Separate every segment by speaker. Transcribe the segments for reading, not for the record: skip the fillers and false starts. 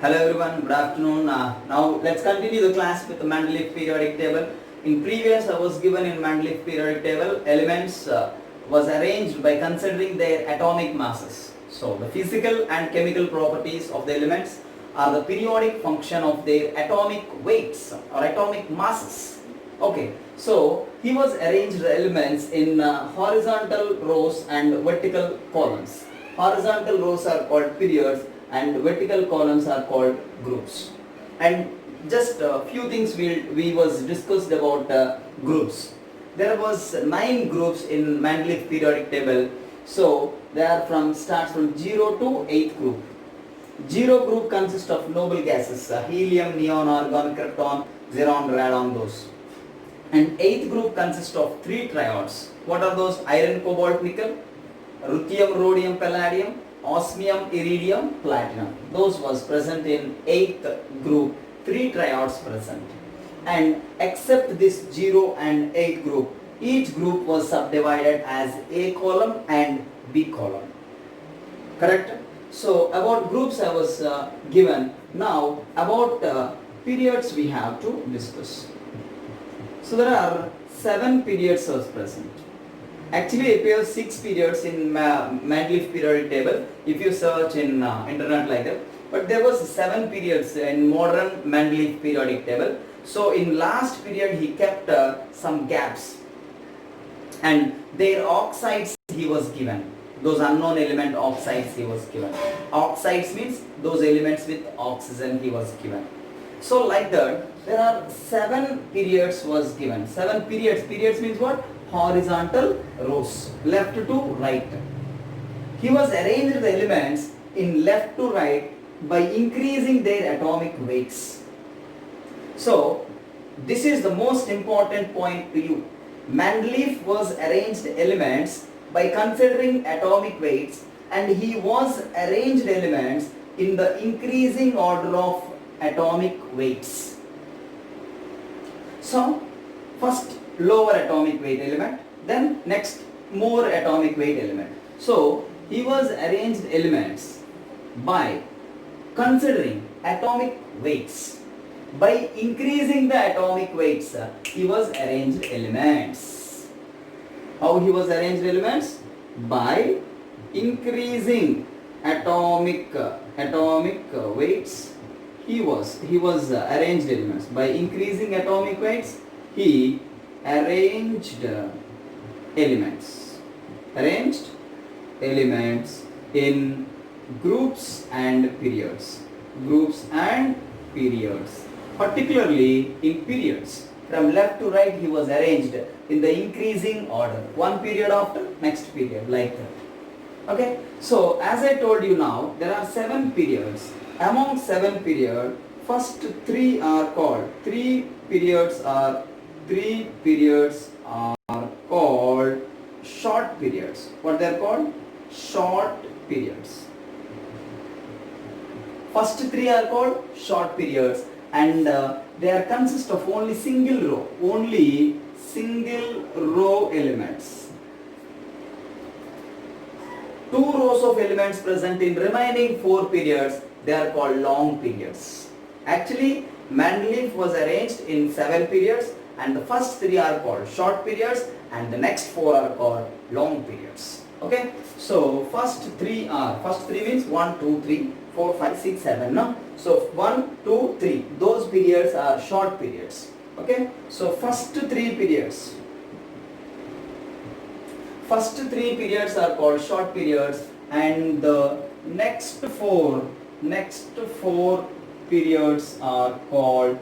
Speaker 1: Hello everyone, good afternoon. Now let's continue the class with the Mendeleev periodic table. In previous I was given in Mendeleev periodic table elements was arranged by considering their atomic masses. So the physical and chemical properties of the elements are the periodic function of their atomic weights or atomic masses. Okay, so he was arranged the elements in horizontal rows and vertical columns. Horizontal rows are called periods and vertical columns are called groups. And just a few things we was discussed about groups. There was 9 groups in Mendeleev periodic table. So they are starts from 0 to 8th group. 0 group consists of noble gases, helium, neon, argon, krypton, xenon, radon, those. And 8th group consists of 3 triodes. What are those? Iron, cobalt, nickel, ruthenium, rhodium, palladium, osmium, iridium, platinum. Those was present in 8th group, 3 triodes present. And except this 0 and 8 group, each group was subdivided as A column and B column. Correct? So about groups I was given. Now about periods we have to discuss. So there are 7 periods was present. Actually it appears 6 periods in Mendeleev periodic table if you search in internet like that. But there was 7 periods in modern Mendeleev periodic table. So in last period he kept some gaps and their oxides he was given. Those unknown element oxides he was given. Oxides means those elements with oxygen he was given. So like that there are 7 periods was given. 7 periods. Periods means what? Horizontal rows, left to right. He was arranged the elements in left to right by increasing their atomic weights. So this is the most important point to you. Mendeleev was arranged elements by considering atomic weights, and he was arranged elements in the increasing order of atomic weights. So first lower atomic weight element, then next more atomic weight element. So he was arranged elements by considering atomic weights. By increasing the atomic weights, he was arranged elements. How he was arranged elements? By increasing atomic weights, he was arranged elements. By increasing atomic weights, he arranged elements in groups and periods, particularly in periods. From left to right he was arranged in the increasing order, one period after next period, like that. Okay, so as I told you, now there are 7 periods. Among 7 periods, first 3 are called 3 periods are called short periods. What they are called? Short periods. First 3 are called short periods, and they are consist of only single row elements. 2 rows of elements present in remaining 4 periods, they are called long periods. Actually Mendeleev was arranged in 7 periods, and the first 3 are called short periods and the next 4 are called long periods. Okay, so first 3 means 1, 2, 3, 4, 5, 6, 7. No? So 1, 2, 3, those periods are short periods. Okay, so first 3 periods are called short periods, and the next 4 periods are called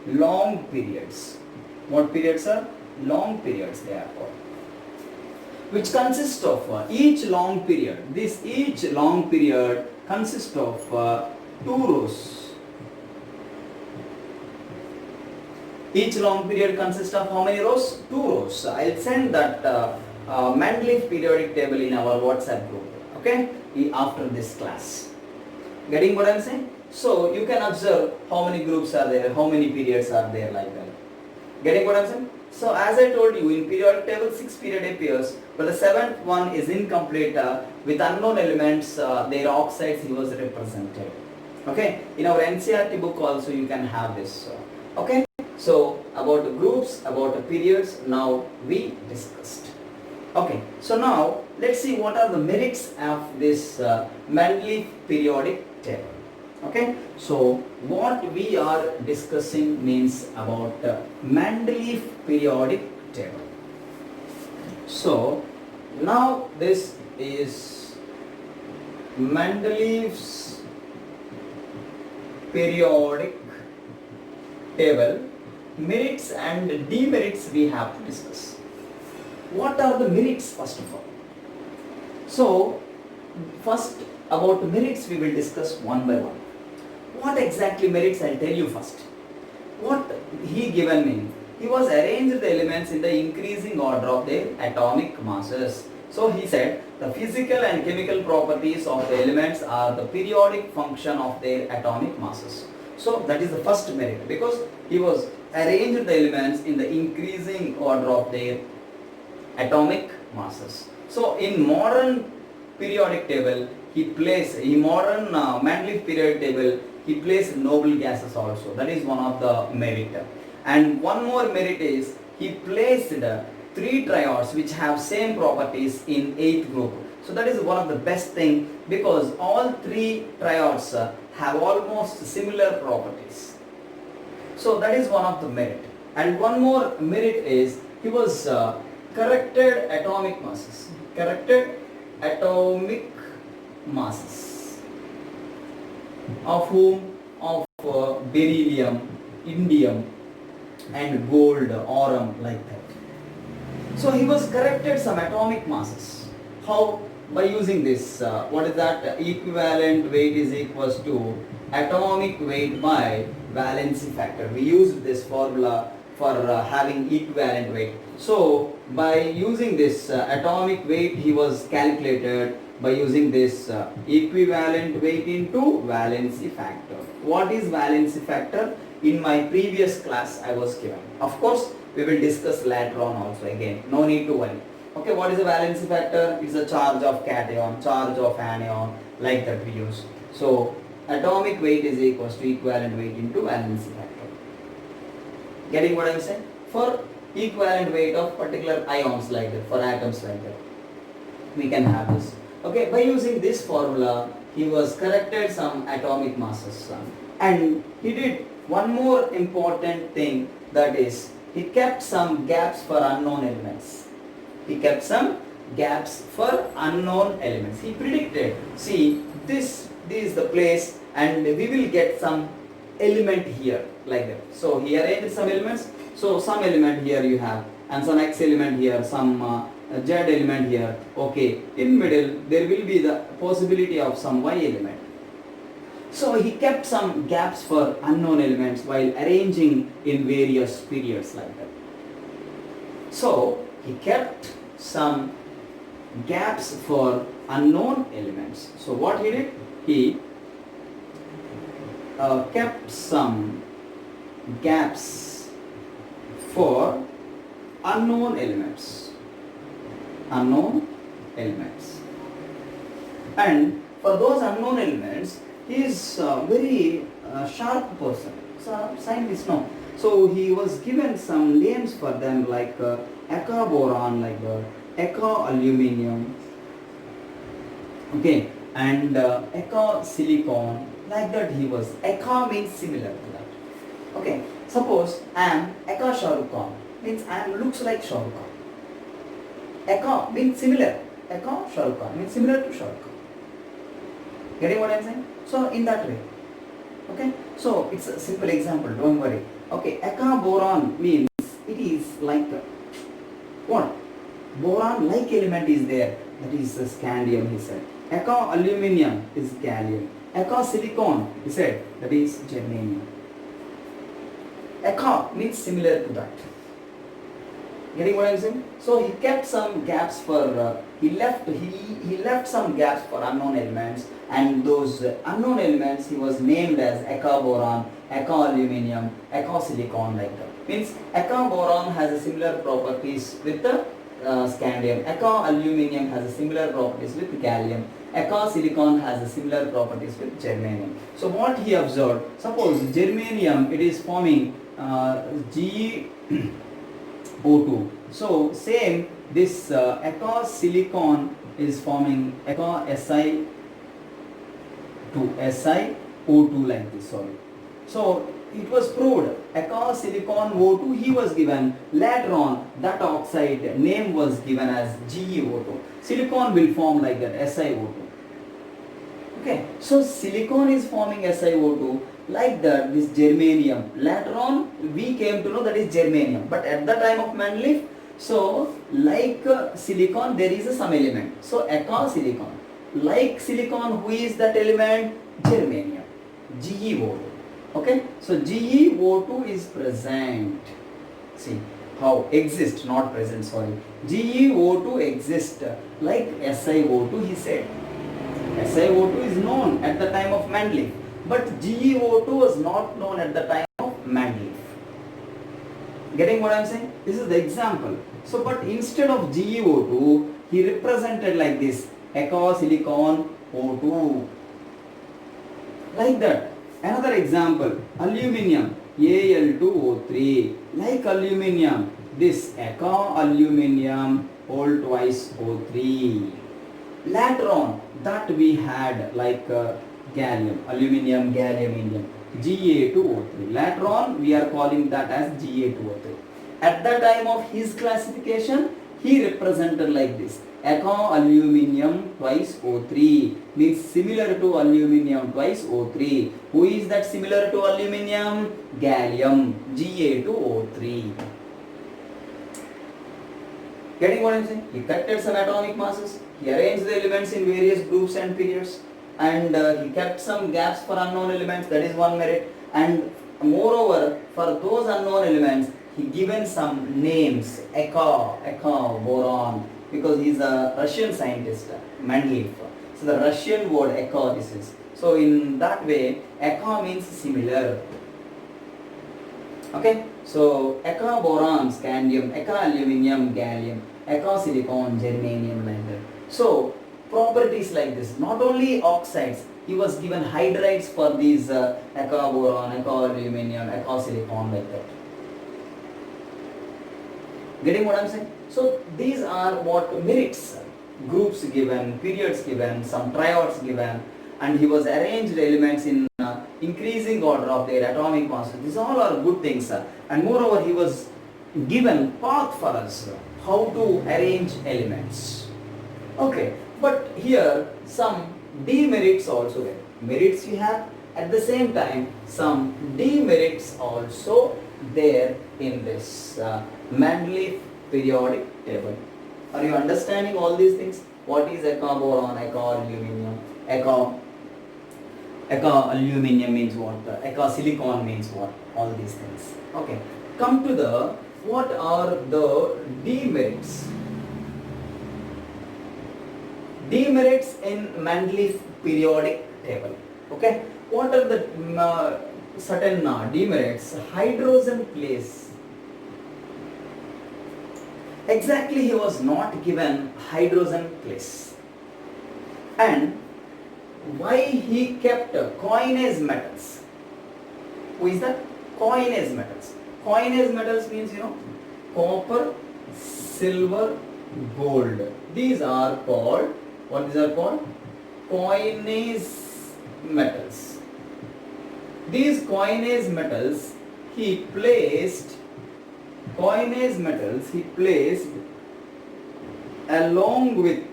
Speaker 1: long periods. What periods are? Long periods they are called. Which consists of each long period. Each long period consists of 2 rows. Each long period consists of how many rows? 2 rows. I'll send that Mendeleev periodic table in our WhatsApp group. Okay? After this class. Getting what I'm saying? So you can observe how many groups are there, how many periods are there, like that. Getting what I'm saying? So as I told you, in periodic table 6 period appears, but the 7th one is incomplete with unknown elements, their oxides he was represented. Okay, in our NCERT book also you can have this. Okay, so about the groups, about the periods, now we discussed. Okay, so now let's see what are the merits of this Mendeleev periodic table. Okay, so what we are discussing means about Mendeleev periodic table. So now this is Mendeleev's periodic table. Merits and demerits we have to discuss. What are the merits first of all? So first about merits we will discuss one by one. What exactly merits I'll tell you first. What he given me? He was arranged the elements in the increasing order of their atomic masses. So he said the physical and chemical properties of the elements are the periodic function of their atomic masses. So that is the first merit, because he was arranged the elements in the increasing order of their atomic masses. So in modern periodic table, modern Mendeleev periodic table, he placed noble gases also. That is one of the merit. And one more merit is he placed three triads which have same properties in 8th group. So that is one of the best thing, because all three triads have almost similar properties. So that is one of the merit. And one more merit is he was corrected atomic masses. Corrected atomic masses. Of whom? Of beryllium, indium and gold, aurum, like that. So he was corrected some atomic masses. How? By using this, what is that? Equivalent weight is equals to atomic weight by valency factor. We used this formula for having equivalent weight. So by using this atomic weight, he was calculated by using this equivalent weight into valency factor. What is valency factor? In my previous class I was given. Of course, we will discuss later on also again. No need to worry. Okay, what is the valency factor? It's a charge of cation, charge of anion, like that we use. So atomic weight is equals to equivalent weight into valency factor. Getting what I am saying? For equivalent weight of particular ions like that, for atoms like that, we can have this. Okay, by using this formula, he was corrected some atomic masses, and he did one more important thing, that is he kept some gaps for unknown elements. He kept some gaps for unknown elements. He predicted, see, this is the place and we will get some element here, like that. So he arranged some elements. So some element here you have, and some X element here, some Z element here. Okay, in middle there will be the possibility of some Y element. So he kept some gaps for unknown elements while arranging in various periods like that. So he kept some gaps for unknown elements. So what he did? He kept some gaps for unknown elements. Unknown elements. And for those unknown elements, he is a very sharp person. So scientist, no. So he was given some names for them, like Eka boron, like Eka aluminium, okay, and Eka silicon, like that he was. Eka means similar to that. Okay, suppose I am Eka Shahrukh Khan, means I am looks like Shahrukh Khan. Eka means similar. Eka Shahrukh Khan means similar to Shahrukh Khan. Getting what I am saying? So in that way. Okay, so it's a simple example, don't worry. Okay, Eka boron means it is like what? Boron like element is there, that is the scandium, he said. Eka aluminium is gallium. Eka silicon, he said, that is germanium. Eka means similar to that. Getting what I am saying? So he kept some gaps for he left some gaps for unknown elements, and those unknown elements he was named as Eka boron, Eka aluminium, Eka silicon, like that. Means Eka boron has a similar properties with the scandium. Eka aluminium has a similar properties with gallium. Eka silicon has a similar properties with germanium. So what he observed, suppose germanium, it is forming GeO2. So same, this Eka silicon is forming Eka Si to SiO2 like this, sorry. So it was proved Eka silicon O2 he was given, later on that oxide name was given as GeO2. Silicon will form like that, SiO2. Okay, so silicon is forming SiO2 like that, this germanium. Later on we came to know that is germanium, but at the time of Mendeleev, so like silicon there is some element. So Eka silicon, like silicon, who is that element? Germanium, GeO2. Okay, so GeO2 is present. See how exist, not present, sorry. GeO2 exists like SiO2, he said. SiO2 is known at the time of Mendeleev, but GeO2 was not known at the time of Mendeleev. Getting what I am saying? This is the example. So, but instead of GeO2, he represented like this, Eka silicon O2. Like that. Another example, aluminium, Al2O3. Like aluminium, this Eka aluminium whole twice O3. Later on, that we had like gallium, aluminium, gallium, indium, Ga2O3. Later on, we are calling that as Ga2O3. At the time of his classification, he represented like this. Eka aluminium twice O3 means similar to aluminium twice O3. Who is that similar to aluminium? Gallium, Ga2O3. Getting what I am saying? He collected some atomic masses, he arranged the elements in various groups and periods, and he kept some gaps for unknown elements, that is one merit. And moreover, for those unknown elements, he given some names, Eka boron, because he is a Russian scientist, Mendeleev. So the Russian word Eka this is. So in that way, Eka means similar. Okay, so Eka boron, scandium, Eka aluminium, gallium, Eka silicon, germanium, like that. So properties like this. Not only oxides, he was given hydrides for these Eka boron, Eka aluminium, Eka silicon, like that. Getting what I am saying? So these are what merits, groups given, periods given, some triodes given, and he was arranged elements in increasing order of their atomic masses. These all are good things, and moreover he was given path for us how to arrange elements. Okay, but here some demerits also there. Merits we have, at the same time some demerits also there in this Mendeleev periodic table. Are you understanding all these things? What is Eka boron, Eka aluminium, Eka aluminium means what, Eka silicon means what, all these things. Okay, come to the, what are the demerits? Demerits in Mendeleev periodic table. Okay, what are the certain demerits? Hydrogen place. Exactly, he was not given hydrogen place. And why he kept coinage metals? Who is that? Coinage metals. Coinage metals means, copper, silver, gold. These are called, what these are called? Coinage metals. These coinage metals he placed along with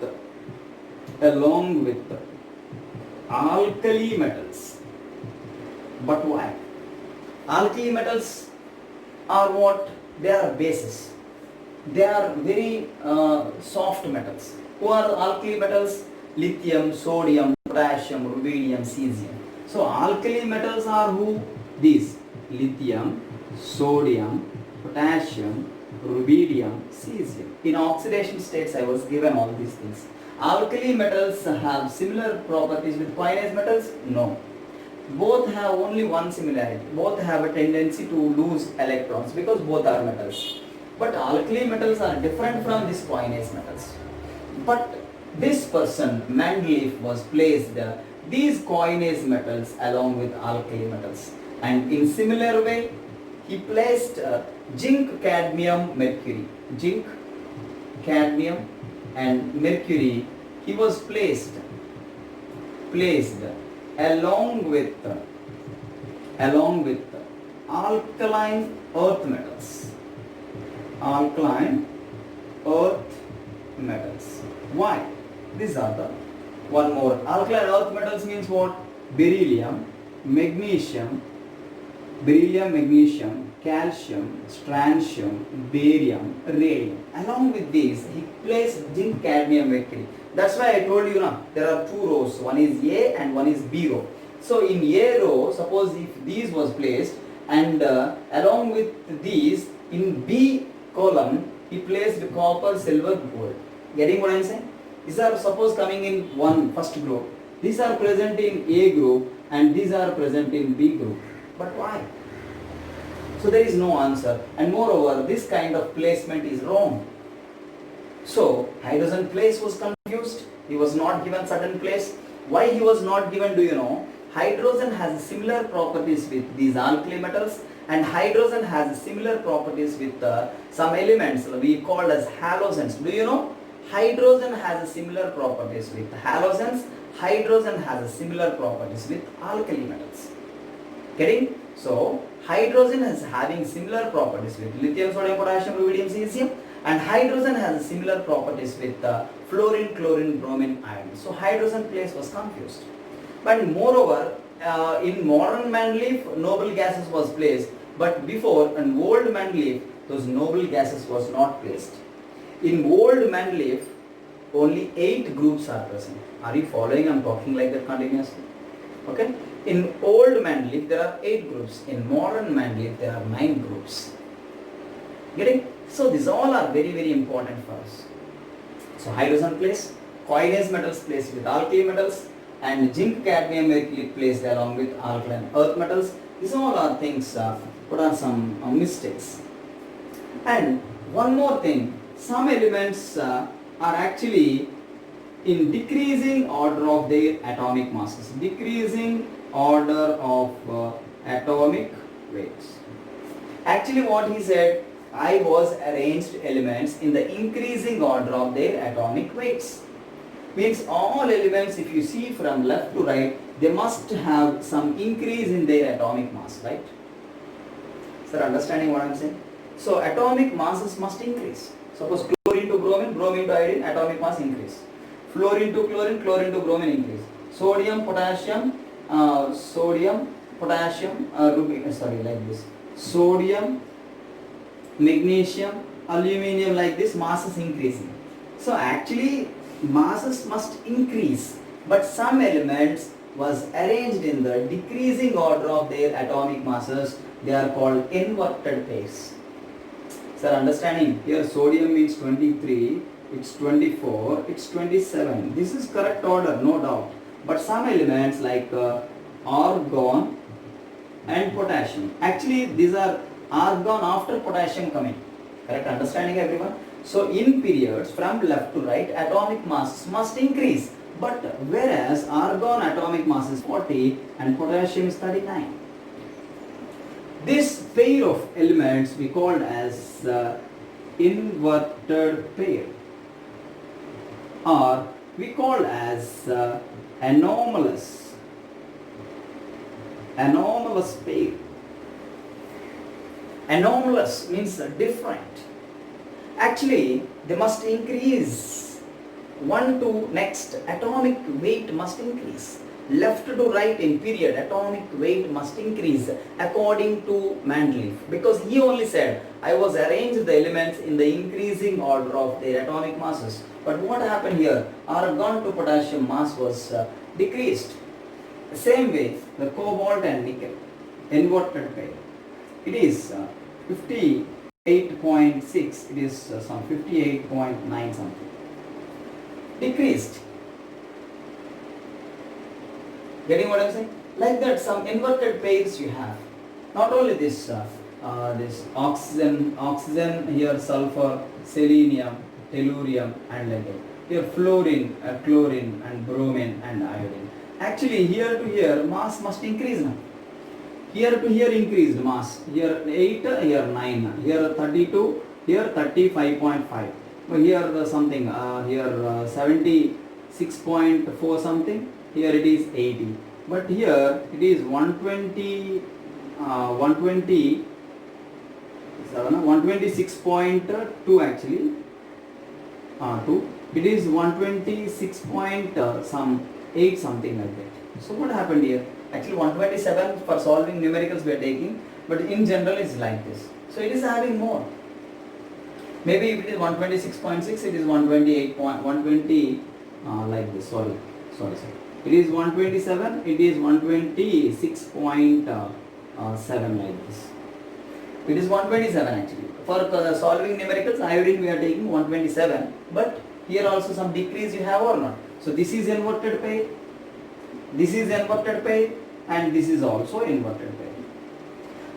Speaker 1: alkali metals. But why? Alkali metals are what? They are bases. They are very soft metals. Who are alkali metals? Lithium, sodium, potassium, rubidium, cesium. So alkali metals are who? These: lithium, sodium, potassium, rubidium, cesium. In oxidation states I was given all these things. Alkali metals have similar properties with coinage metals? No. Both have only one similarity. Both have a tendency to lose electrons because both are metals. But alkali metals are different from these coinage metals. But This person, Mendeleev, was placed these coinase metals along with alkali metals, and in similar way he placed zinc, cadmium, mercury. Zinc, cadmium and mercury he was placed along with alkaline earth metals. Alkaline earth metals. Why? These are the one more. Alkaline earth metals means what? Beryllium, magnesium, calcium, strontium, barium, radium. Along with these, he placed zinc, cadmium, mercury. That's why I told you now there are two rows. One is A and one is B row. So in A row, suppose if these was placed, and along with these in B column he placed copper, silver, gold. Getting what I am saying? These are suppose coming in one first group. These are present in A group and these are present in B group. But why? So there is no answer, and moreover this kind of placement is wrong. So hydrogen place was confused. He was not given certain place. Why he was not given, do you know? Hydrogen has similar properties with these alkali metals, and hydrogen has similar properties with some elements we call as halogens. Do you know? Hydrogen has similar properties with halogens. Hydrogen has similar properties with alkali metals. Getting? So hydrogen is having similar properties with lithium, sodium, potassium, rubidium, cesium, and hydrogen has similar properties with fluorine, chlorine, bromine, iodine. So hydrogen place was confused. But moreover, in modern Mendeleev, noble gases was placed, but before in old Mendeleev, those noble gases was not placed. In old Mendeleev, only 8 groups are present. Are you following? I am talking like that continuously. Okay? In old Mendeleev, there are 8 groups. In modern Mendeleev, there are 9 groups. Getting? So these all are very, very important for us. So hydrogen place, coinase metals placed with alkali metals, and zinc, cadmium, mercury placed along with alkaline earth metals. These all are things, what are some mistakes. And one more thing, some elements are actually in decreasing order of their atomic masses. Decreasing order of atomic weights. Actually what he said, I was arranged elements in the increasing order of their atomic weights. Means all elements, if you see from left to right, they must have some increase in their atomic mass, right? Sir, understanding what I am saying? So atomic masses must increase. Suppose chlorine to bromine, bromine to iodine, atomic mass increase. Fluorine to chlorine, chlorine to bromine increase. Sodium, potassium, like this. Sodium, magnesium, aluminium, like this, masses increasing. So actually masses must increase, but some elements was arranged in the decreasing order of their atomic masses. They are called inverted pairs. Sir, understanding? Here sodium means 23, it's 24, it's 27. This is correct order, no doubt. But some elements like argon and potassium, actually these are argon after potassium coming. Correct understanding, everyone? So in periods from left to right, atomic masses must increase. But whereas argon atomic mass is 40 and potassium is 39. This pair of elements we called as inverted pair, or we call as anomalous pair. Anomalous means different. Actually, they must increase. One to next, atomic weight must increase. Left to right in period, atomic weight must increase according to Mendeleev. Because he only said, I was arranged the elements in the increasing order of their atomic masses. But what happened here? Argon to potassium mass was decreased. The same way, the cobalt and nickel, inverted pair. It is 58.6, it is some 58.9 something. Decreased. Getting what I am saying? Like that, some inverted pairs you have. Not only this, this oxygen here, sulfur, selenium, tellurium, and like that. Here fluorine, chlorine and bromine and iodine. Actually here to here mass must increase now. Here to here increased mass. Here 8, here 9, here 32, here 35.5. Here the something, here 76.4 something, here it is 80. But here it is 120, 126.2 actually. 2. It is 126 point some 8 something like that. So what happened here? Actually 127 for solving numericals we are taking, but in general it's like this. So it is having more. Maybe if it is 126.6, it is 120 like this. Sorry. It is 127. It is 126.7 like this. It is 127 actually. For solving numericals, iodine we are taking 127. But here also some decrease you have or not. So this is inverted pair. This is inverted pair, and this is also inverted pair.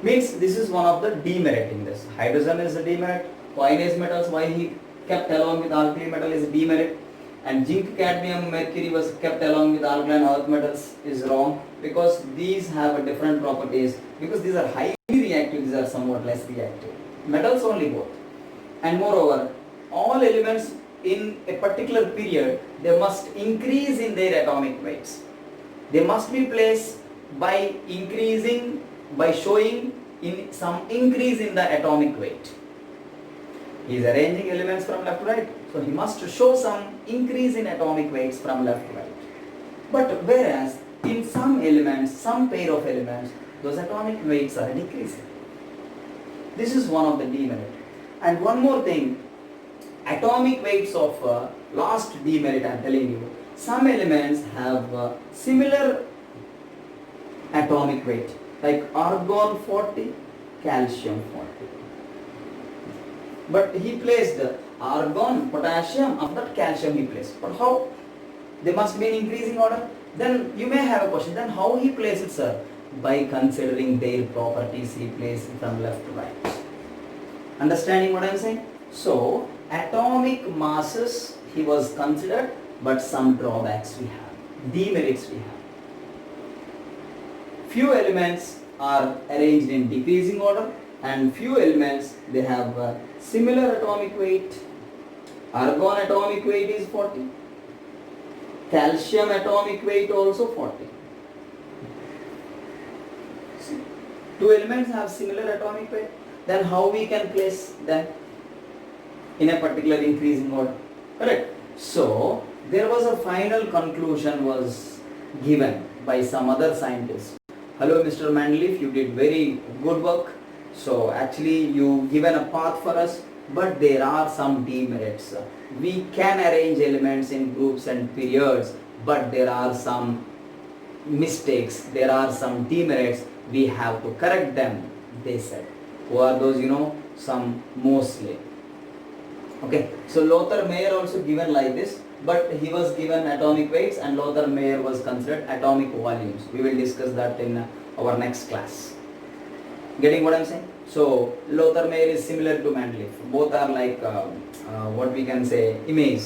Speaker 1: Means this is one of the demerit in this. Hydrogen is a demerit. Coinase metals, why he kept along with alkali metal is demerit, and zinc, cadmium, mercury was kept along with alkaline earth metals is wrong, because these have a different properties, because these are highly reactive, these are somewhat less reactive. Metals only both. And moreover, all elements in a particular period, they must increase in their atomic weights. They must be placed by increasing, by showing in some increase in the atomic weight. He is arranging elements from left to right, so he must show some increase in atomic weights from left to right. But whereas in some elements, some pair of elements, those atomic weights are decreasing. This is one of the demerit. And one more thing, atomic weights of last demerit I am telling you, some elements have similar atomic weight, like argon 40, calcium 40. But he placed argon, potassium, after that calcium he placed. But how? They must be in increasing order. Then you may have a question, then how he placed it, sir? By considering their properties, he placed it from left to right. Understanding what I am saying? So, atomic masses he was considered, but some drawbacks we have, demerits we have. Few elements are arranged in decreasing order, and few elements they have similar atomic weight. Argon atomic weight is 40. Calcium atomic weight also 40. See, two elements have similar atomic weight. Then how we can place them in a particular increasing order? Correct. So there was a final conclusion was given by some other scientists. Hello Mr. Mendeleev, you did very good work. So actually you given a path for us, but there are some demerits. We can arrange elements in groups and periods, but there are some mistakes, there are some demerits, we have to correct them, they said. Who are those, you know? Some Moseley. Okay, so Lothar Meyer also given like this, but he was given atomic weights, and Lothar Meyer was considered atomic volumes. We will discuss that in our next class. Getting what I am saying? So Lothar Meyer is similar to Mendeleev. Both are like what we can say image,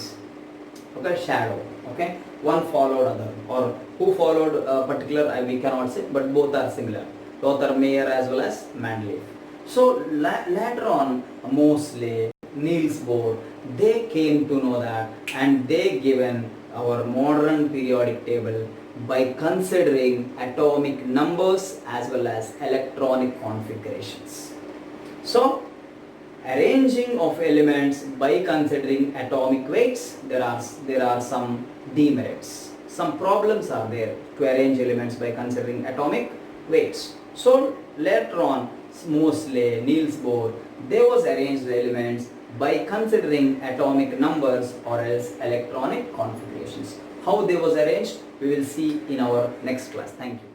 Speaker 1: okay, shadow. Okay, one followed other, or who followed a particular we cannot say, but both are similar. Lothar Meyer as well as Mendeleev. So later on, Moseley, Niels Bohr, they came to know that, and they given our modern periodic table by considering atomic numbers as well as electronic configurations. So arranging of elements by considering atomic weights, there are some demerits. Some problems are there to arrange elements by considering atomic weights. So later on, Moseley, Niels Bohr, they was arranged the elements by considering atomic numbers or else electronic configurations. How they was arranged, we will see in our next class. Thank you.